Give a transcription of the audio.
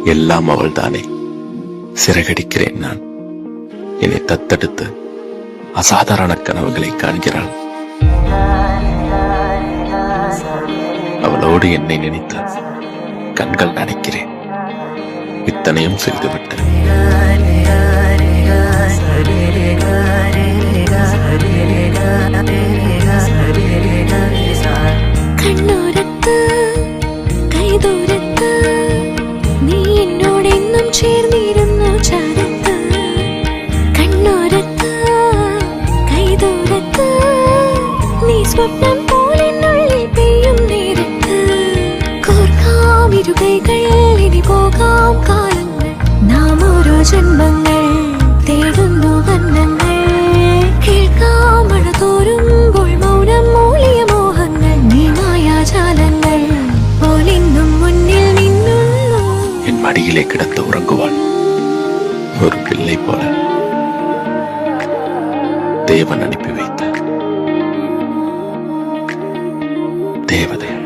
எல்லாம் அவள்தானே. சிறகடிக்கிறேன் நான். என்னை தத்தெடுத்து அசாதாரண கனவுகளை காண்கிறாள். அவளோடு என்னை நினைத்து கண்கள் நனைக்கிறேன். இத்தனையும் செய்துவிட்டு കണ്ണോരത്ത് കൈതോരത്ത് നീ എന്നോടെന്നും ചേർന്നിരുന്നു ചാരത്ത്. കണ്ണോരത്ത് കൈതോരത്ത് നീ സ്വപ്നം പോലെന്നുള്ളിൽ പെയ്യും നേരത്ത്. കോർക്കാമിരുകൈകൾ ഇനി പോകാം കാലങ്ങൾ. നാം ഓരോ ജന്മങ്ങൾ തേടുന്നു വർണ്ണങ്ങൾ. കേൾക്കാം മഴ തോരുമ്പോൾ മൗനം മൂളിയ മോഹങ്ങൾ. നീ മായാജാലങ്ങൾ പോലിന്നും മുന്നിൽ നിന്നുള്ളൂ. என் மடியிலே கிடந்து உறங்குவாள் ஒரு பிள்ளை போல. தேவன் அனுப்பி வைத்த தேவதை.